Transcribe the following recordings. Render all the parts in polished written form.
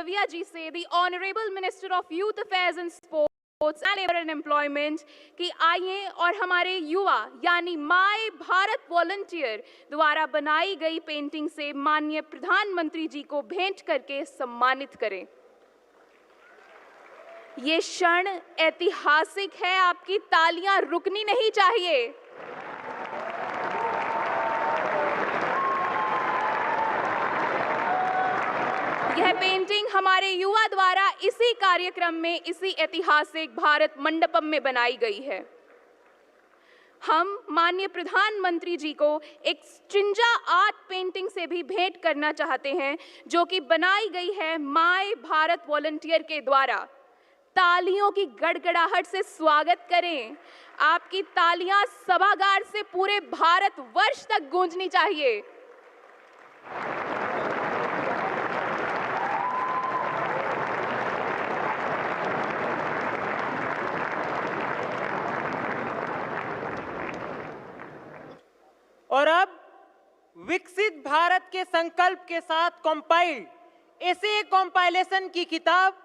मांडविया जी से, the honourable minister of youth affairs and sports and labour and employment, कि आइए और हमारे युवा यानी माय भारत वॉलंटियर द्वारा बनाई गई पेंटिंग से माननीय प्रधानमंत्री जी को भेंट करके सम्मानित करें। ये क्षण ऐतिहासिक है, आपकी तालियां रुकनी नहीं चाहिए। यह पेंटिंग हमारे युवा द्वारा इसी कार्यक्रम में, इसी ऐतिहासिक भारत मंडपम में बनाई गई है। हम माननीय प्रधानमंत्री जी को एक स्ट्रिंजा आर्ट पेंटिंग से भी भेंट करना चाहते हैं, जो कि बनाई गई है माय भारत वॉलंटियर के द्वारा। तालियों की गड़गड़ाहट से स्वागत करें। आपकी तालियां सभागार से पूरे भारत वर्ष तक गूंजनी चाहिए। और अब विकसित भारत के संकल्प के साथ कंपाइल्ड एसे कंपाइलेशन की किताब,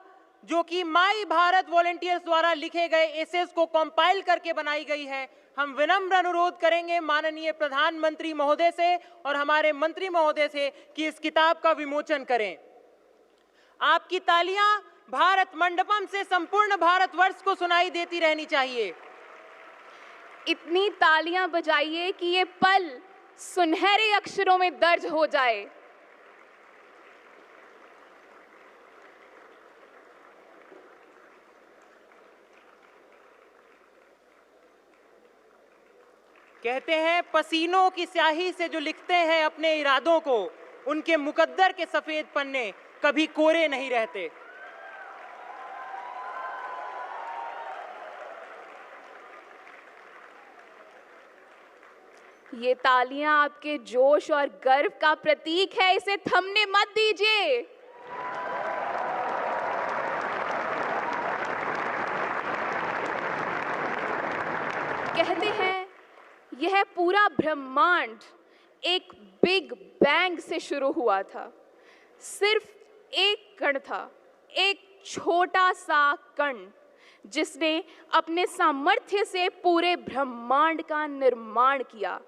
जो कि माय भारत वॉलंटियर्स द्वारा लिखे गए एसेस को कंपाइल करके बनाई गई है, हम विनम्र अनुरोध करेंगे माननीय प्रधानमंत्री महोदय से और हमारे मंत्री महोदय से कि इस किताब का विमोचन करें। आपकी तालियां भारत मंडपम से संपूर्ण भारतवर्ष को सुनाई देती रहनी चाहिए। इतनी तालियां बजाइए कि ये पल सुनहरे अक्षरों में दर्ज हो जाए। कहते हैं पसीनों की स्याही से जो लिखते हैं अपने इरादों को, उनके मुकद्दर के सफेद पन्ने कभी कोरे नहीं रहते। ये तालियां आपके जोश और गर्व का प्रतीक है, इसे थमने मत दीजिए। कहते हैं यह पूरा ब्रह्मांड एक बिग बैंग से शुरू हुआ था। सिर्फ एक कण था, एक छोटा सा कण, जिसने अपने सामर्थ्य से पूरे ब्रह्मांड का निर्माण किया।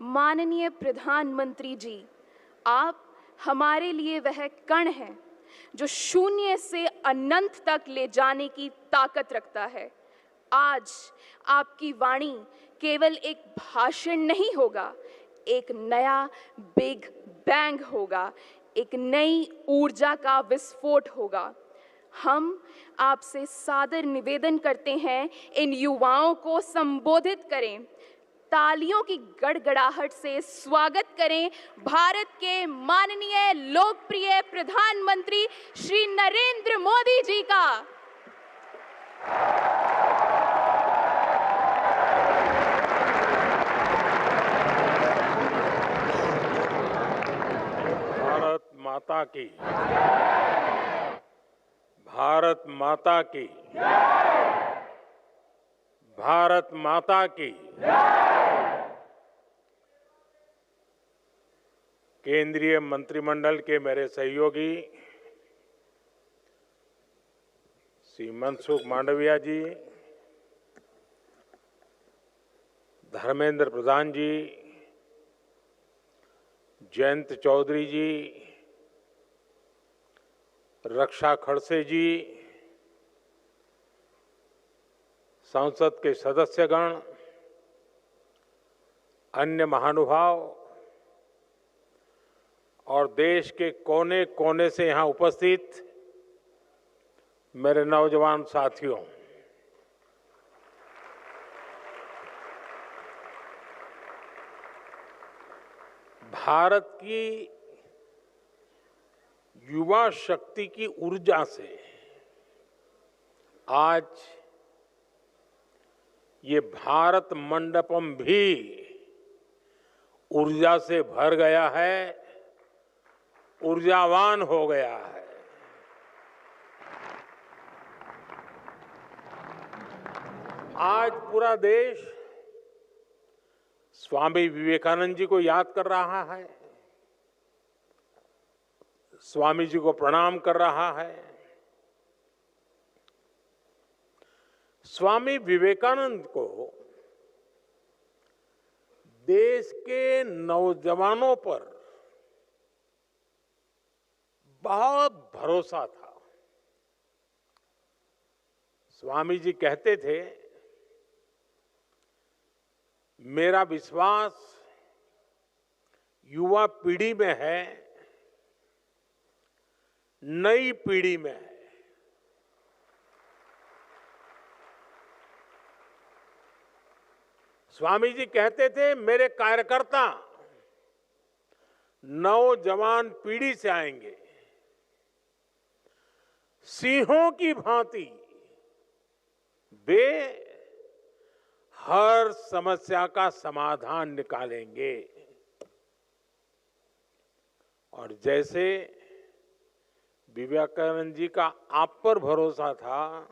माननीय प्रधानमंत्री जी, आप हमारे लिए वह कण हैं जो शून्य से अनंत तक ले जाने की ताकत रखता है। आज आपकी वाणी केवल एक भाषण नहीं होगा, एक नया बिग बैंग होगा, एक नई ऊर्जा का विस्फोट होगा। हम आपसे सादर निवेदन करते हैं, इन युवाओं को संबोधित करें। तालियों की गड़गड़ाहट से स्वागत करें भारत के माननीय लोकप्रिय प्रधानमंत्री श्री नरेंद्र मोदी जी का। भारत माता की, भारत माता की, भारत माता की। केंद्रीय मंत्रिमंडल के मेरे सहयोगी श्री मनसुख मांडविया जी, धर्मेंद्र प्रधान जी, जयंत चौधरी जी, रक्षा खड़से जी, संसद के सदस्यगण, अन्य महानुभाव और देश के कोने कोने से यहाँ उपस्थित मेरे नौजवान साथियों, भारत की युवा शक्ति की ऊर्जा से आज ये भारत मंडपम भी ऊर्जा से भर गया है, ऊर्जावान हो गया है। आज पूरा देश स्वामी विवेकानंद जी को याद कर रहा है। स्वामी जी को प्रणाम कर रहा है। स्वामी विवेकानंद को देश के नौजवानों पर बहुत भरोसा था। स्वामी जी कहते थे, मेरा विश्वास युवा पीढ़ी में है, नई पीढ़ी में है। स्वामी जी कहते थे, मेरे कार्यकर्ता नौजवान पीढ़ी से आएंगे, सिंहों की भांति वे हर समस्या का समाधान निकालेंगे। और जैसे विवेकानंद जी का आप पर भरोसा था,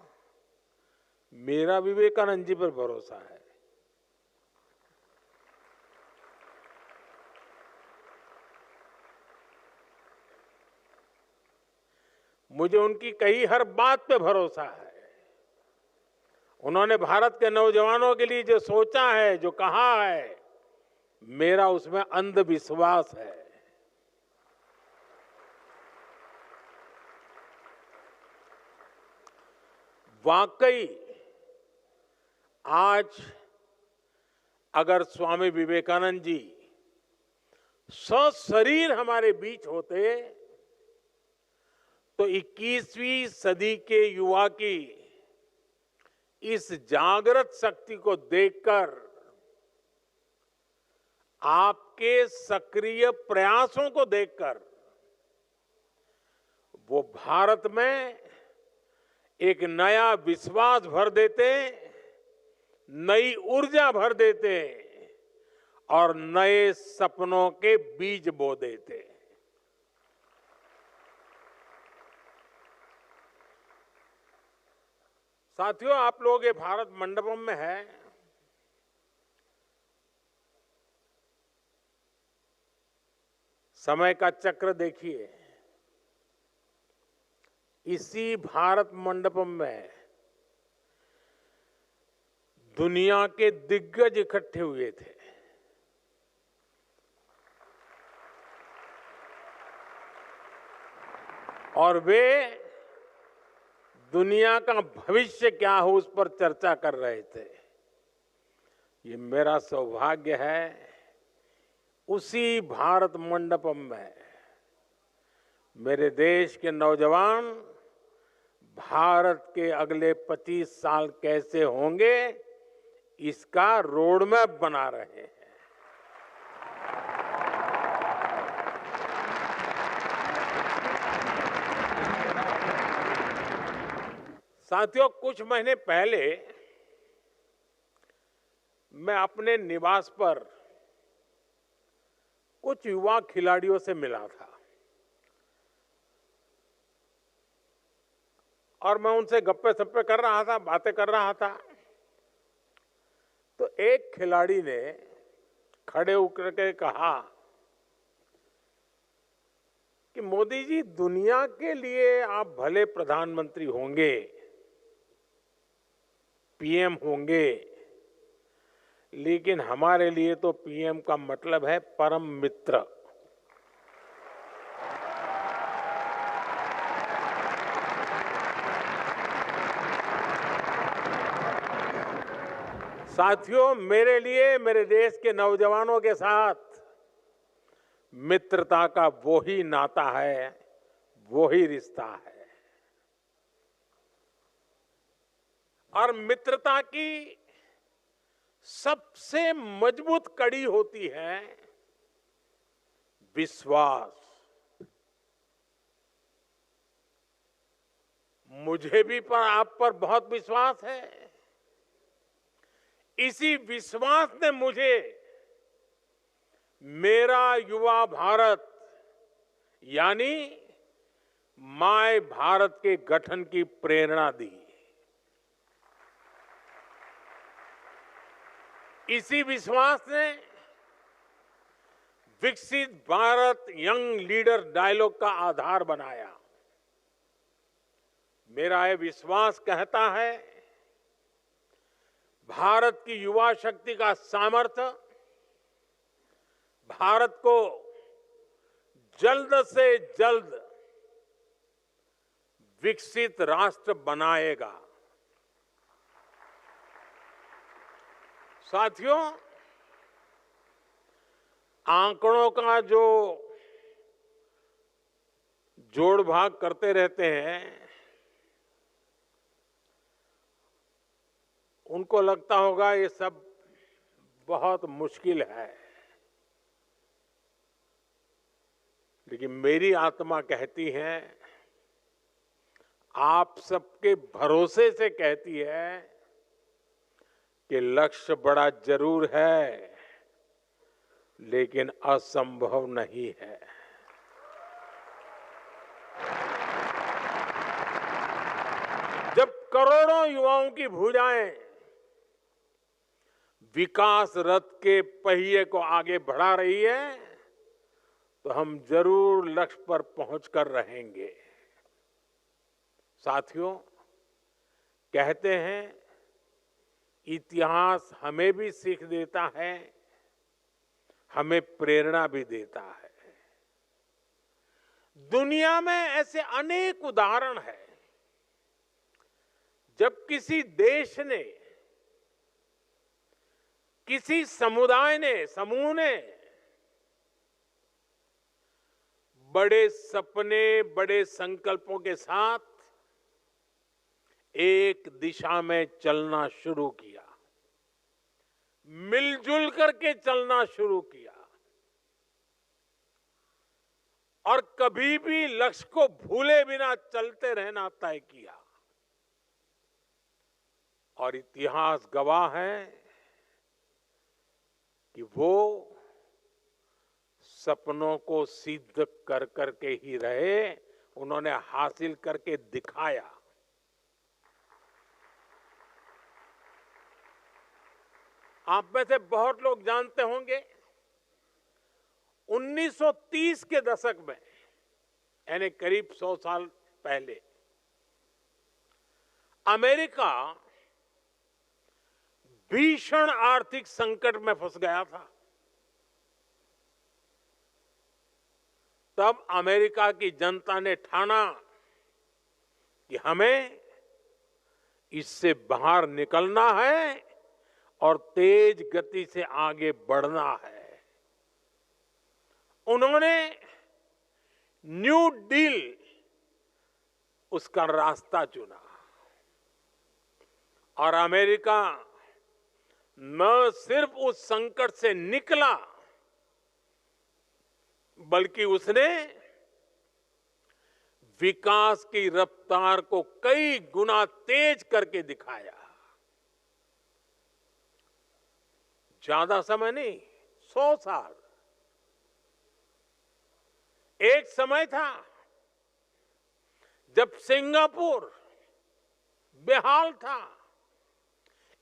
मेरा विवेकानंद जी पर भरोसा है। मुझे उनकी कही हर बात पे भरोसा है। उन्होंने भारत के नौजवानों के लिए जो सोचा है, जो कहा है, मेरा उसमें अंधविश्वास है। वाकई आज अगर स्वामी विवेकानंद जी सशरीर हमारे बीच होते तो 21वीं सदी के युवा की इस जागृत शक्ति को देखकर, आपके सक्रिय प्रयासों को देखकर वो भारत में एक नया विश्वास भर देते, नई ऊर्जा भर देते और नए सपनों के बीज बो देते। साथियों, आप लोग ये भारत मंडपम में है। समय का चक्र देखिए। इसी भारत मंडपम में दुनिया के दिग्गज इकट्ठे हुए थे। और वे दुनिया का भविष्य क्या हो उस पर चर्चा कर रहे थे। ये मेरा सौभाग्य है, उसी भारत मंडपम में मेरे देश के नौजवान भारत के अगले 25 साल कैसे होंगे, इसका रोडमैप बना रहे हैं। साथियों, कुछ महीने पहले मैं अपने निवास पर कुछ युवा खिलाड़ियों से मिला था और मैं उनसे गप्पे सप्पे कर रहा था, बातें कर रहा था। तो एक खिलाड़ी ने खड़े होकर के कहा कि मोदी जी, दुनिया के लिए आप भले प्रधानमंत्री होंगे, पीएम होंगे, लेकिन हमारे लिए तो पीएम का मतलब है परम मित्र। साथियों, मेरे लिए, मेरे देश के नौजवानों के साथ मित्रता का वो ही नाता है, वो ही रिश्ता है। और मित्रता की सबसे मजबूत कड़ी होती है विश्वास। मुझे भी आप पर बहुत विश्वास है। इसी विश्वास ने मुझे मेरा युवा भारत यानी माय भारत के गठन की प्रेरणा दी। इसी विश्वास ने विकसित भारत यंग लीडर डायलॉग का आधार बनाया। मेरा यह विश्वास कहता है, भारत की युवा शक्ति का सामर्थ्य भारत को जल्द से जल्द विकसित राष्ट्र बनाएगा। साथियों, आंकड़ों का जो जोड़ भाग करते रहते हैं, उनको लगता होगा ये सब बहुत मुश्किल है, लेकिन मेरी आत्मा कहती है, आप सबके भरोसे से कहती है कि लक्ष्य बड़ा जरूर है, लेकिन असंभव नहीं है। जब करोड़ों युवाओं की भुजाएं विकास रथ के पहिए को आगे बढ़ा रही है, तो हम जरूर लक्ष्य पर पहुंचकर रहेंगे। साथियों, कहते हैं इतिहास हमें भी सीख देता है, हमें प्रेरणा भी देता है। दुनिया में ऐसे अनेक उदाहरण हैं जब किसी देश ने, किसी समुदाय ने, समूह ने बड़े सपने, बड़े संकल्पों के साथ एक दिशा में चलना शुरू किया, मिलजुल करके चलना शुरू किया और कभी भी लक्ष्य को भूले बिना चलते रहना तय किया। और इतिहास गवाह है कि वो सपनों को सिद्ध कर करके ही रहे, उन्होंने हासिल करके दिखाया। आप में से बहुत लोग जानते होंगे 1930 के दशक में, यानी करीब 100 साल पहले, अमेरिका भीषण आर्थिक संकट में फंस गया था। तब अमेरिका की जनता ने ठाना कि हमें इससे बाहर निकलना है और तेज गति से आगे बढ़ना है। उन्होंने न्यू डील, उसका रास्ता चुना और अमेरिका न सिर्फ उस संकट से निकला, बल्कि उसने विकास की रफ्तार को कई गुना तेज करके दिखाया। ज्यादा समय नहीं, 100 साल। एक समय था जब सिंगापुर बेहाल था,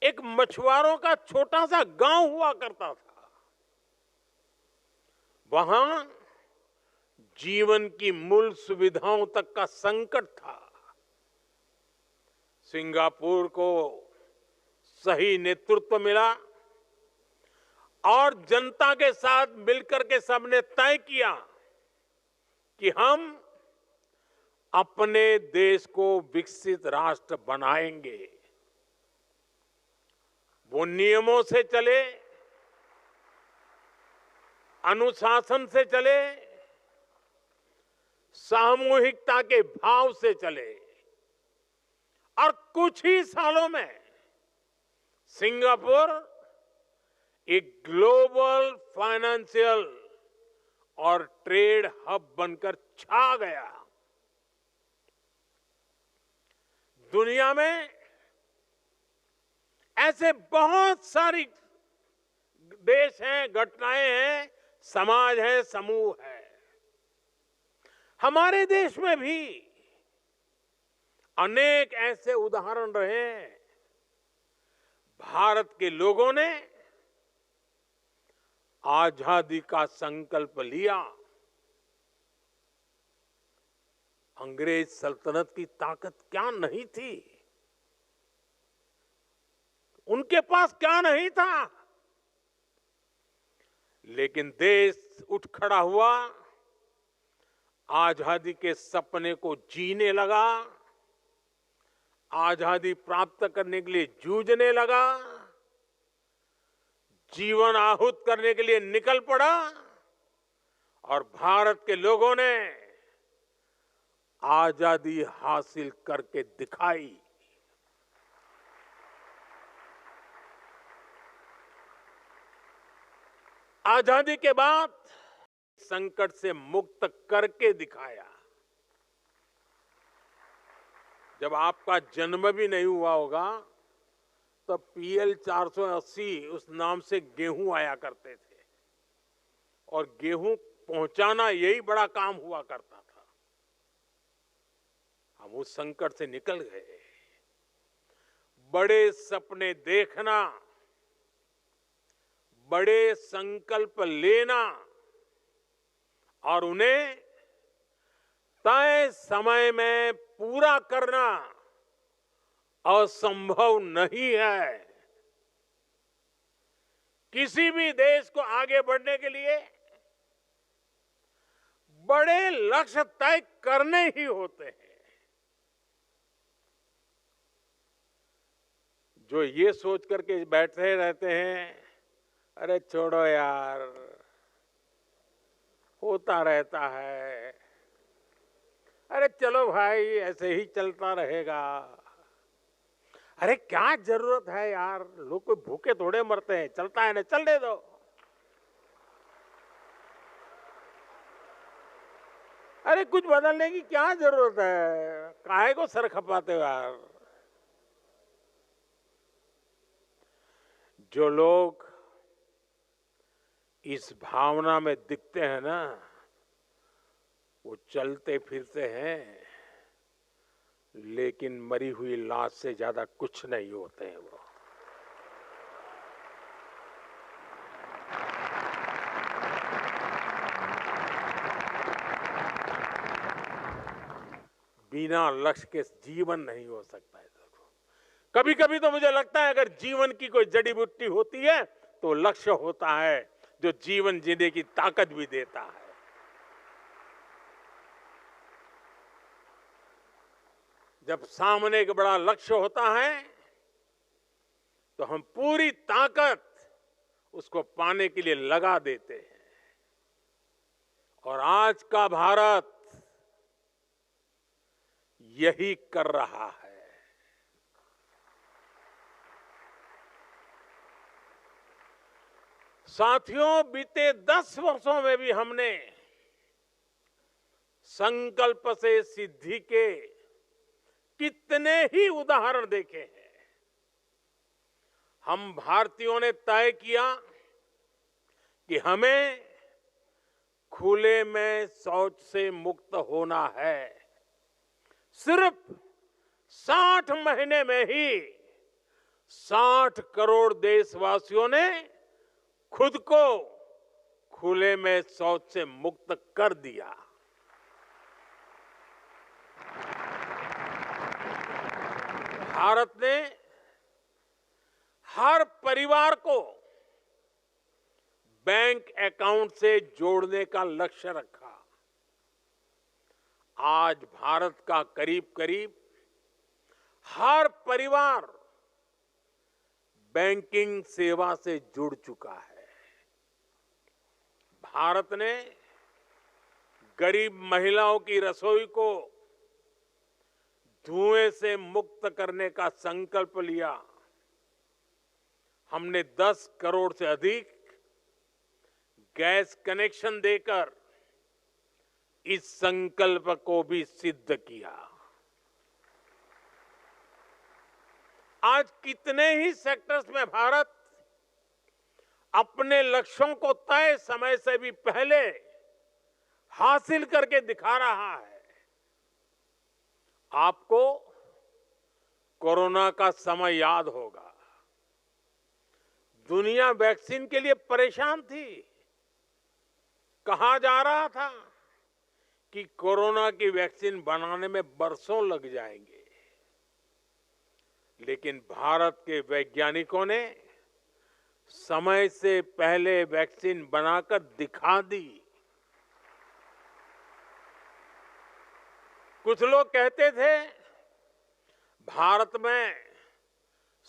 एक मछुआरों का छोटा सा गांव हुआ करता था। वहां जीवन की मूल सुविधाओं तक का संकट था। सिंगापुर को सही नेतृत्व मिला और जनता के साथ मिलकर के सबने तय किया कि हम अपने देश को विकसित राष्ट्र बनाएंगे। वो नियमों से चले, अनुशासन से चले, सामूहिकता के भाव से चले और कुछ ही सालों में सिंगापुर एक ग्लोबल फाइनेंशियल और ट्रेड हब बनकर छा गया। दुनिया में ऐसे बहुत सारी देश हैं, घटनाएं हैं, समाज है, समूह है। हमारे देश में भी अनेक ऐसे उदाहरण रहे हैं। भारत के लोगों ने आजादी का संकल्प लिया, अंग्रेज सल्तनत की ताकत क्या नहीं थी, उनके पास क्या नहीं था, लेकिन देश उठ खड़ा हुआ, आजादी के सपने को जीने लगा, आजादी प्राप्त करने के लिए जूझने लगा, जीवन आहूत करने के लिए निकल पड़ा और भारत के लोगों ने आजादी हासिल करके दिखाई। आजादी के बाद संकट से मुक्त करके दिखाया। जब आपका जन्म भी नहीं हुआ होगा तो PL 480 उस नाम से गेहूं आया करते थे और गेहूं पहुंचाना यही बड़ा काम हुआ करता था। हम उस संकट से निकल गए। बड़े सपने देखना, बड़े संकल्प लेना और उन्हें तय समय में पूरा करना असंभव नहीं है। किसी भी देश को आगे बढ़ने के लिए बड़े लक्ष्य तय करने ही होते हैं। जो ये सोच करके बैठे रहते हैं, अरे छोड़ो यार, होता रहता है, अरे चलो भाई ऐसे ही चलता रहेगा, अरे क्या जरूरत है यार, लोग कोई भूखे थोड़े मरते हैं, चलता है ना, चलने दो। अरे कुछ बदलने की क्या जरूरत है, काहे को सर खपाते हो यार। जो लोग इस भावना में दिखते हैं ना, वो चलते फिरते हैं लेकिन मरी हुई लाश से ज्यादा कुछ नहीं होते हैं। वो बिना लक्ष्य के जीवन नहीं हो सकता है। कभी कभी तो मुझे लगता है अगर जीवन की कोई जड़ी बूटी होती है तो लक्ष्य होता है, जो जीवन जीने की ताकत भी देता है। जब सामने एक बड़ा लक्ष्य होता है तो हम पूरी ताकत उसको पाने के लिए लगा देते हैं। और आज का भारत यही कर रहा है। साथियों, बीते 10 वर्षों में भी हमने संकल्प से सिद्धि के कितने ही उदाहरण देखे हैं। हम भारतीयों ने तय किया कि हमें खुले में शौच से मुक्त होना है। सिर्फ 60 महीने में ही 60 करोड़ देशवासियों ने खुद को खुले में शौच से मुक्त कर दिया। भारत ने हर परिवार को बैंक अकाउंट से जोड़ने का लक्ष्य रखा। आज भारत का करीब करीब हर परिवार बैंकिंग सेवा से जुड़ चुका है। भारत ने गरीब महिलाओं की रसोई को धुएं से मुक्त करने का संकल्प लिया। हमने 10 करोड़ से अधिक गैस कनेक्शन देकर इस संकल्प को भी सिद्ध किया। आज कितने ही सेक्टर्स में भारत अपने लक्ष्यों को तय समय से भी पहले हासिल करके दिखा रहा है। आपको कोरोना का समय याद होगा। दुनिया वैक्सीन के लिए परेशान थी। कहा जा रहा था कि कोरोना की वैक्सीन बनाने में बरसों लग जाएंगे, लेकिन भारत के वैज्ञानिकों ने समय से पहले वैक्सीन बनाकर दिखा दी। कुछ लोग कहते थे भारत में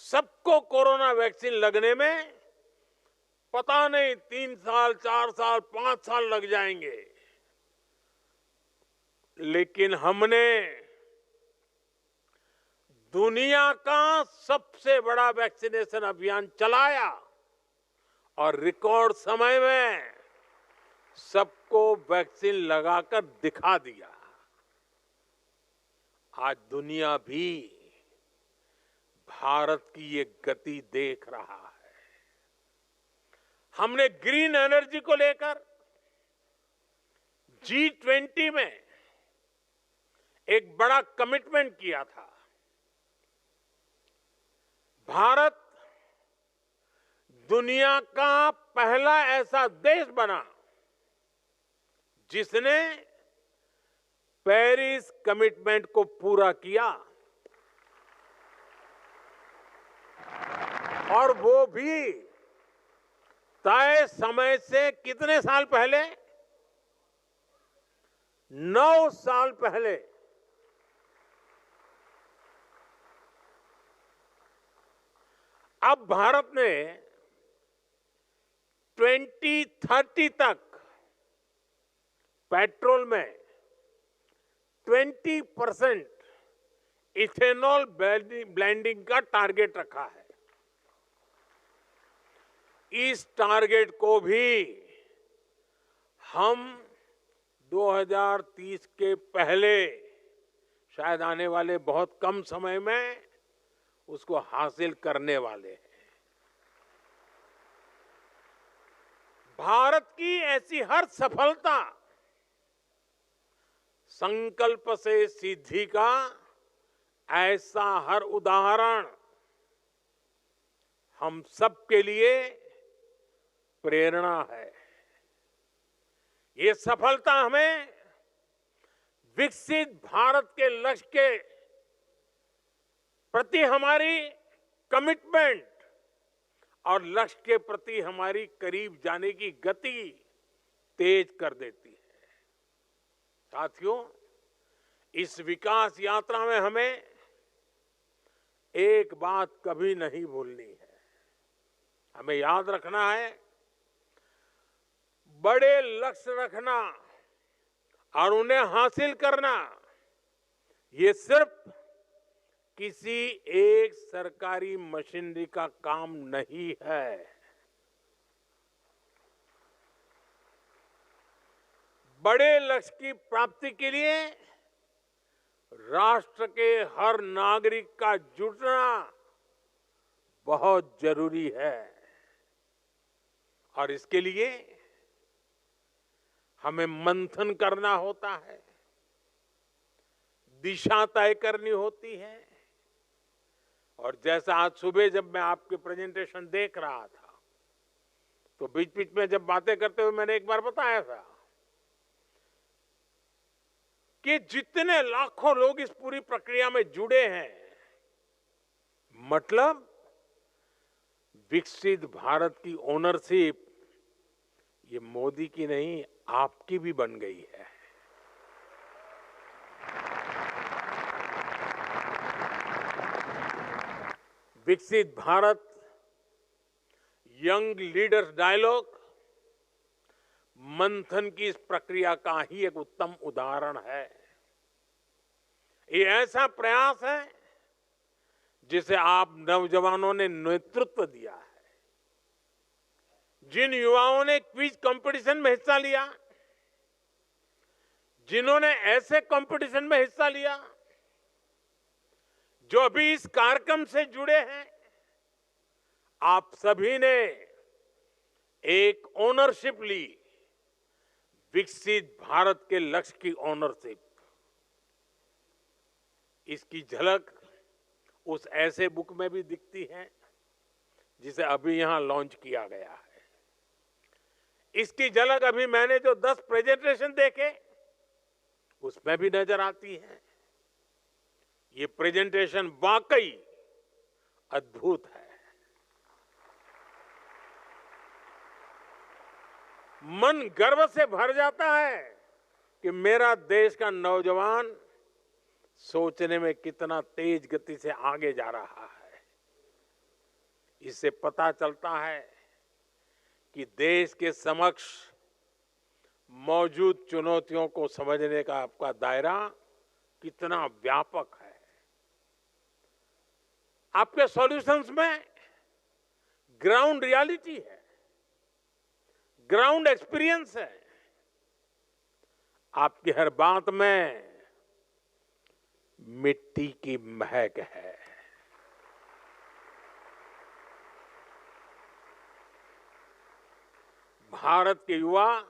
सबको कोरोना वैक्सीन लगने में पता नहीं 3 साल, 4 साल, 5 साल लग जाएंगे, लेकिन हमने दुनिया का सबसे बड़ा वैक्सीनेशन अभियान चलाया और रिकॉर्ड समय में सबको वैक्सीन लगाकर दिखा दिया। आज दुनिया भी भारत की ये गति देख रहा है। हमने ग्रीन एनर्जी को लेकर G20 में एक बड़ा कमिटमेंट किया था। भारत दुनिया का पहला ऐसा देश बना जिसने पेरिस कमिटमेंट को पूरा किया, और वो भी तय समय से कितने साल पहले? 9 साल पहले। अब भारत ने 2030 तक पेट्रोल में 20% इथेनॉल ब्लेंडिंग का टारगेट रखा है। इस टारगेट को भी हम 2030 के पहले, शायद आने वाले बहुत कम समय में, उसको हासिल करने वाले हैं। भारत की ऐसी हर सफलता संकल्प से सिद्धि का ऐसा हर उदाहरण हम सबके लिए प्रेरणा है। ये सफलता हमें विकसित भारत के लक्ष्य के प्रति हमारी कमिटमेंट और लक्ष्य के प्रति हमारी करीब जाने की गति तेज कर देती है। साथियों, इस विकास यात्रा में हमें एक बात कभी नहीं भूलनी है। हमें याद रखना है, बड़े लक्ष्य रखना और उन्हें हासिल करना ये सिर्फ किसी एक सरकारी मशीनरी का काम नहीं है। बड़े लक्ष्य की प्राप्ति के लिए राष्ट्र के हर नागरिक का जुटना बहुत जरूरी है, और इसके लिए हमें मंथन करना होता है, दिशा तय करनी होती है। और जैसा आज सुबह जब मैं आपके प्रेजेंटेशन देख रहा था, तो बीच बीच में जब बातें करते हुए मैंने एक बार बताया था कि जितने लाखों लोग इस पूरी प्रक्रिया में जुड़े हैं, मतलब विकसित भारत की ओनरशिप ये मोदी की नहीं, आपकी भी बन गई है। विकसित भारत यंग लीडर्स डायलॉग मंथन की इस प्रक्रिया का ही एक उत्तम उदाहरण है। ये ऐसा प्रयास है जिसे आप नौजवानों ने नेतृत्व दिया है। जिन युवाओं ने क्विज कंपटीशन में हिस्सा लिया, जिन्होंने ऐसे कंपटीशन में हिस्सा लिया, जो अभी इस कार्यक्रम से जुड़े हैं, आप सभी ने एक ओनरशिप ली, विकसित भारत के लक्ष्य की ओनरशिप। इसकी झलक उस ऐसे बुक में भी दिखती है जिसे अभी यहां लॉन्च किया गया है। इसकी झलक अभी मैंने जो 10 प्रेजेंटेशन देखे उसमें भी नजर आती है। ये प्रेजेंटेशन वाकई अद्भुत है। मन गर्व से भर जाता है कि मेरा देश का नौजवान सोचने में कितना तेज गति से आगे जा रहा है। इससे पता चलता है कि देश के समक्ष मौजूद चुनौतियों को समझने का आपका दायरा कितना व्यापक है। आपके सॉल्यूशंस में ग्राउंड रियलिटी है, ग्राउंड एक्सपीरियंस है, आपकी हर बात में मिट्टी की महक है। भारत के युवा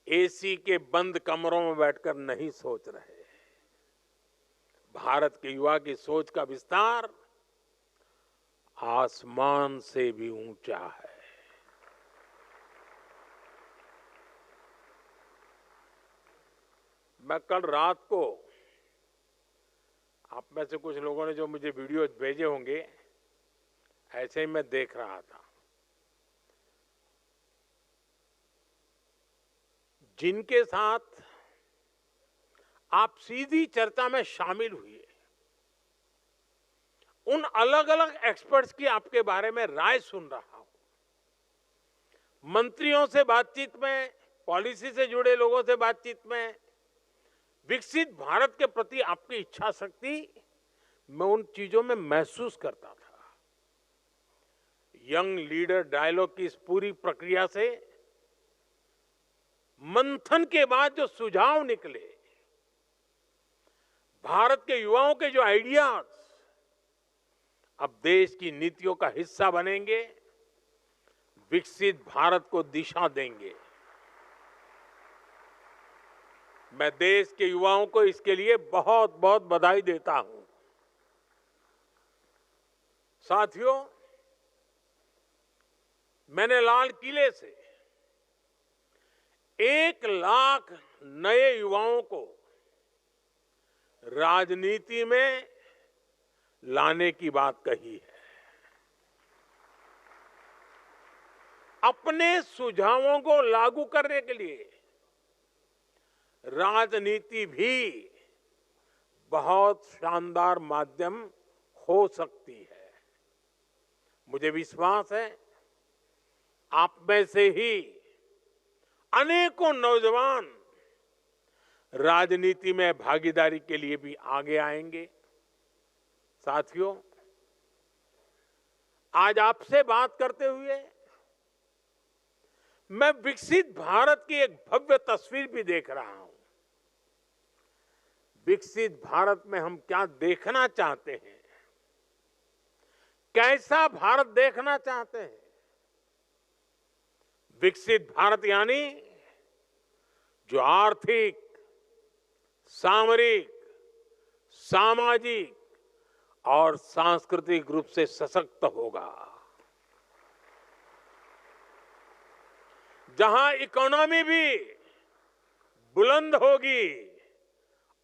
एसी के बंद कमरों में बैठकर नहीं सोच रहे। भारत के युवा की सोच का विस्तार आसमान से भी ऊंचा है। मैं कल रात को, आप में से कुछ लोगों ने जो मुझे वीडियो भेजे होंगे, ऐसे ही मैं देख रहा था। जिनके साथ आप सीधी चर्चा में शामिल हुए, उन अलग अलग एक्सपर्ट्स की आपके बारे में राय सुन रहा हूं। मंत्रियों से बातचीत में, पॉलिसी से जुड़े लोगों से बातचीत में, विकसित भारत के प्रति आपकी इच्छा शक्ति मैं उन चीजों में महसूस करता था। यंग लीडर डायलॉग की इस पूरी प्रक्रिया से मंथन के बाद जो सुझाव निकले, भारत के युवाओं के जो आइडियाज अब देश की नीतियों का हिस्सा बनेंगे, विकसित भारत को दिशा देंगे। मैं देश के युवाओं को इसके लिए बहुत बहुत बधाई देता हूं। साथियों, मैंने लाल किले से 1 लाख नए युवाओं को राजनीति में लाने की बात कही है। अपने सुझावों को लागू करने के लिए राजनीति भी बहुत शानदार माध्यम हो सकती है। मुझे विश्वास है आप में से ही अनेकों नौजवान राजनीति में भागीदारी के लिए भी आगे आएंगे। साथियों, आज आपसे बात करते हुए मैं विकसित भारत की एक भव्य तस्वीर भी देख रहा हूं। विकसित भारत में हम क्या देखना चाहते हैं, कैसा भारत देखना चाहते हैं? विकसित भारत यानी जो आर्थिक, सामरिक, सामाजिक और सांस्कृतिक रूप से सशक्त होगा, जहां इकोनॉमी भी बुलंद होगी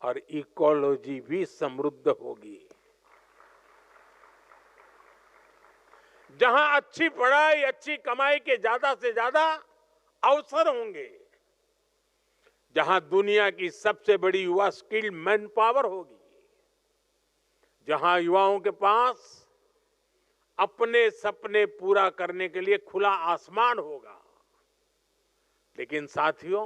और इकोलॉजी भी समृद्ध होगी, जहां अच्छी पढ़ाई, अच्छी कमाई के ज्यादा से ज्यादा अवसर होंगे, जहां दुनिया की सबसे बड़ी युवा स्किल्ड मैन पावर होगी, जहां युवाओं के पास अपने सपने पूरा करने के लिए खुला आसमान होगा। लेकिन साथियों,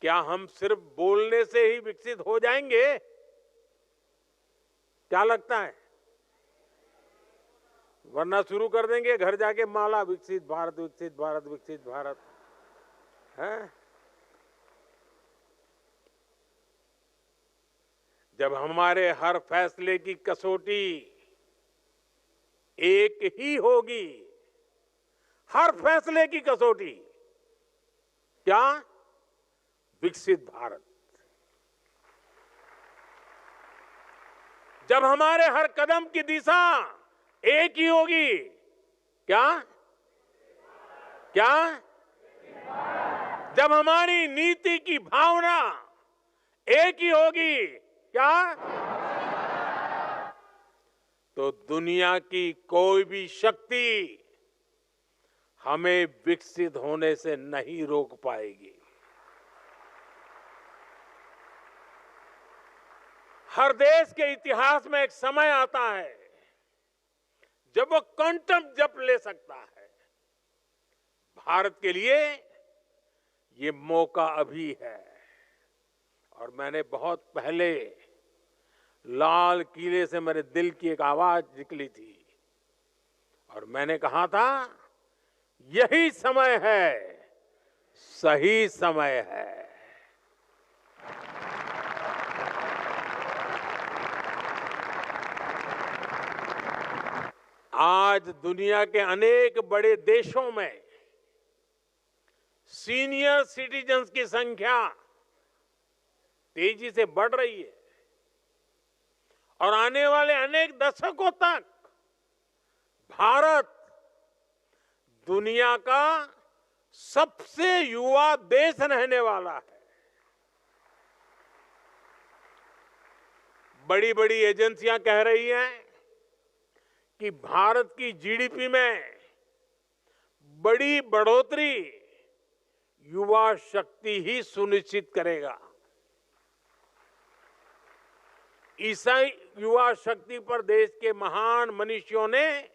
क्या हम सिर्फ बोलने से ही विकसित हो जाएंगे? क्या लगता है? वरना शुरू कर देंगे घर जाके माला, विकसित भारत, विकसित भारत, विकसित भारत है। जब हमारे हर फैसले की कसौटी एक ही होगी, हर फैसले की कसौटी क्या? विकसित भारत। जब हमारे हर कदम की दिशा एक ही होगी, क्या? क्या? जब हमारी नीति की भावना एक ही होगी, क्या? तो दुनिया की कोई भी शक्ति हमें विकसित होने से नहीं रोक पाएगी। हर देश के इतिहास में एक समय आता है जब वो क्वांटम जंप ले सकता है। भारत के लिए ये मौका अभी है। और मैंने बहुत पहले लाल किले से मेरे दिल की एक आवाज निकली थी और मैंने कहा था, यही समय है, सही समय है। आज दुनिया के अनेक बड़े देशों में सीनियर सिटीजन्स की संख्या तेजी से बढ़ रही है और आने वाले अनेक दशकों तक भारत दुनिया का सबसे युवा देश रहने वाला है। बड़ी बड़ी एजेंसियां कह रही हैं कि भारत की जीडीपी में बड़ी बढ़ोतरी युवा शक्ति ही सुनिश्चित करेगा। इसी युवा शक्ति पर देश के महान मनीषियों ने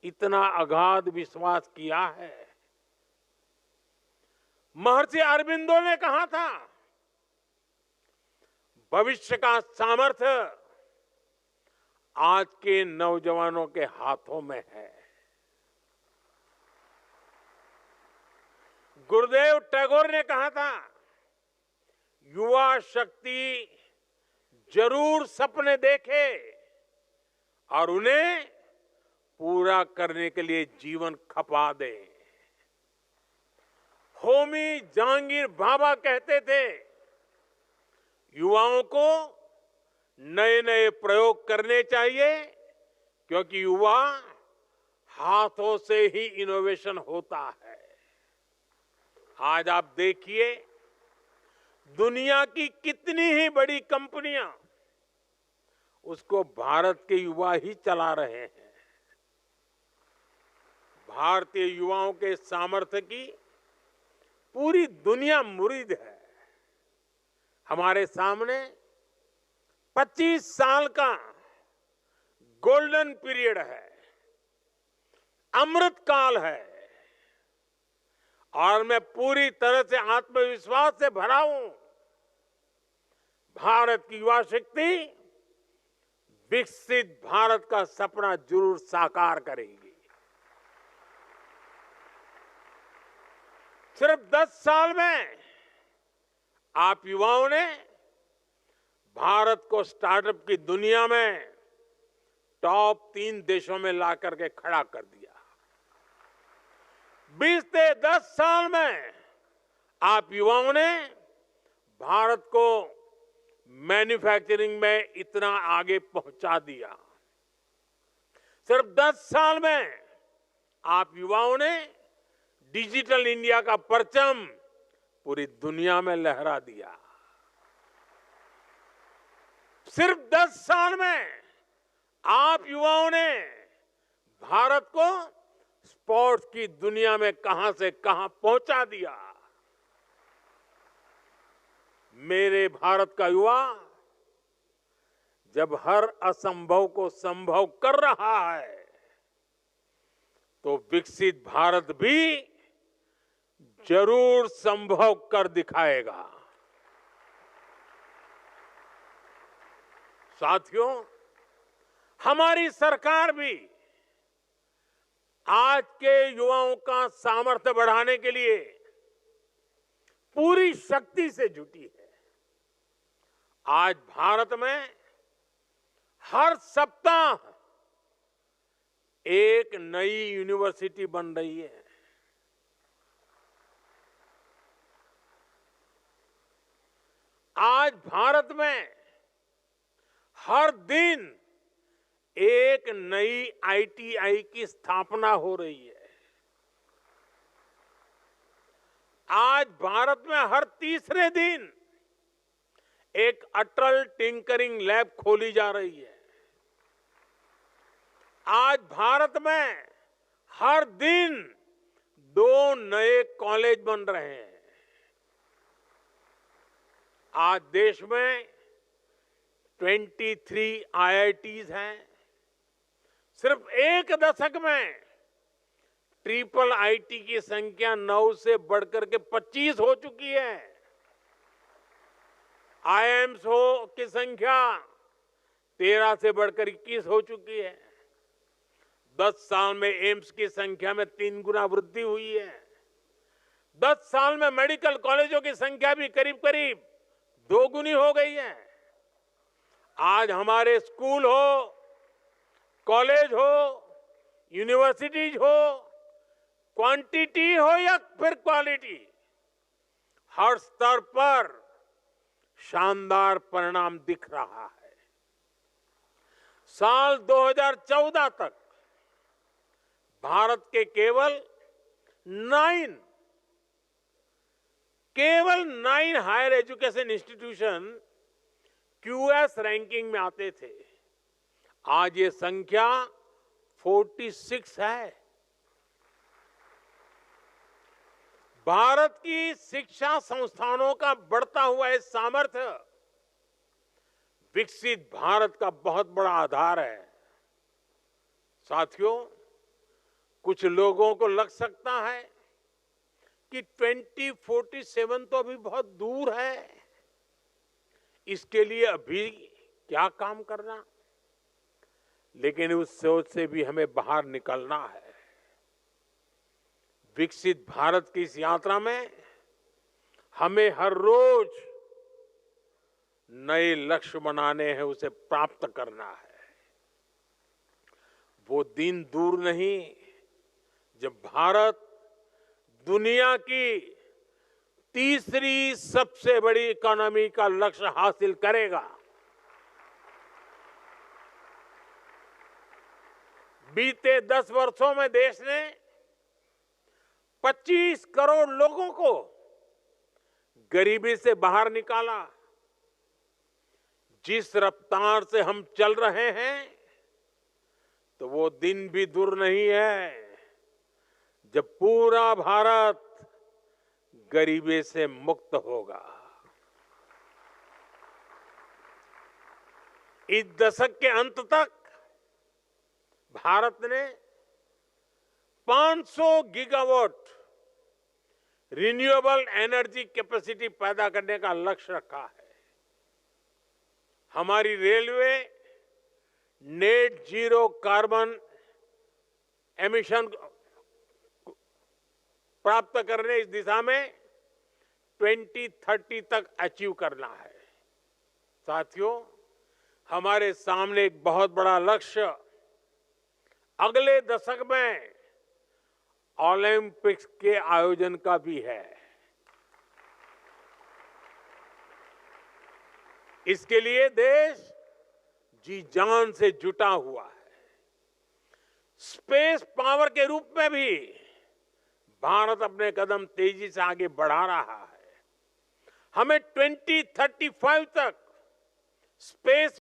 इतना अगाध विश्वास किया है। महर्षि अरबिंदो ने कहा था, भविष्य का सामर्थ्य आज के नौजवानों के हाथों में है। गुरुदेव टैगोर ने कहा था, युवा शक्ति जरूर सपने देखे और उन्हें पूरा करने के लिए जीवन खपा दे। होमी जहांगीर भाभा कहते थे, युवाओं को नए नए प्रयोग करने चाहिए क्योंकि युवा हाथों से ही इनोवेशन होता है। आज आप देखिए, दुनिया की कितनी ही बड़ी कंपनियां उसको भारत के युवा ही चला रहे हैं। भारतीय युवाओं के सामर्थ्य की पूरी दुनिया मुरीद है। हमारे सामने 25 साल का गोल्डन पीरियड है, अमृत काल है और मैं पूरी तरह से आत्मविश्वास से भरा हूं। भारत की युवा शक्ति विकसित भारत का सपना जरूर साकार करेगी। सिर्फ 10 साल में आप युवाओं ने भारत को स्टार्टअप की दुनिया में टॉप 3 देशों में ला करके खड़ा कर दिया। 20 से 10 साल में आप युवाओं ने भारत को मैन्युफैक्चरिंग में इतना आगे पहुंचा दिया। सिर्फ 10 साल में आप युवाओं ने डिजिटल इंडिया का परचम पूरी दुनिया में लहरा दिया। सिर्फ 10 साल में आप युवाओं ने भारत को स्पोर्ट्स की दुनिया में कहां से कहां पहुंचा दिया। मेरे भारत का युवा जब हर असंभव को संभव कर रहा है तो विकसित भारत भी जरूर संभव कर दिखाएगा। साथियों, हमारी सरकार भी आज के युवाओं का सामर्थ्य बढ़ाने के लिए पूरी शक्ति से जुटी है। आज भारत में हर सप्ताह एक नई यूनिवर्सिटी बन रही है। आज भारत में हर दिन एक नई आईटीआई की स्थापना हो रही है। आज भारत में हर तीसरे दिन एक अटल टिंकरिंग लैब खोली जा रही है। आज भारत में हर दिन 2 नए कॉलेज बन रहे हैं। आज देश में 23 IITs हैं। सिर्फ एक दशक में ट्रिपल आईटी की संख्या 9 से बढ़कर के 25 हो चुकी है। IIMs की संख्या 13 से बढ़कर 21 हो चुकी है। 10 साल में एम्स की संख्या में 3 गुना वृद्धि हुई है। 10 साल में मेडिकल कॉलेजों की संख्या भी करीब करीब 2 गुनी हो गई है। आज हमारे स्कूल हो, कॉलेज हो, यूनिवर्सिटीज हो, क्वांटिटी हो या फिर क्वालिटी, हर स्तर पर शानदार परिणाम दिख रहा है। साल 2014 तक भारत के केवल 9 higher education institution QS ranking में आते थे। आज ये संख्या 46 है। भारत की शिक्षा संस्थानों का बढ़ता हुआ ये सामर्थ्य विकसित भारत का बहुत बड़ा आधार है। साथियों, कुछ लोगों को लग सकता है कि 2047 तो अभी बहुत दूर है, इसके लिए अभी क्या काम करना। लेकिन उस सोच से भी हमें बाहर निकलना है। विकसित भारत की इस यात्रा में हमें हर रोज नए लक्ष्य बनाने हैं, उसे प्राप्त करना है। वो दिन दूर नहीं जब भारत दुनिया की तीसरी सबसे बड़ी इकोनॉमी का लक्ष्य हासिल करेगा। बीते 10 वर्षों में देश ने 25 करोड़ लोगों को गरीबी से बाहर निकाला। जिस रफ्तार से हम चल रहे हैं तो वो दिन भी दूर नहीं है जब पूरा भारत गरीबी से मुक्त होगा। इस दशक के अंत तक भारत ने 500 गीगावाट रिन्यूएबल एनर्जी कैपेसिटी पैदा करने का लक्ष्य रखा है। हमारी railway net zero carbon emission प्राप्त करने इस दिशा में 2030 तक अचीव करना है। साथियों, हमारे सामने एक बहुत बड़ा लक्ष्य अगले दशक में ओलंपिक्स के आयोजन का भी है। इसके लिए देश जी जान से जुटा हुआ है। स्पेस पावर के रूप में भी भारत अपने कदम तेजी से आगे बढ़ा रहा है। हमें 2035 तक स्पेस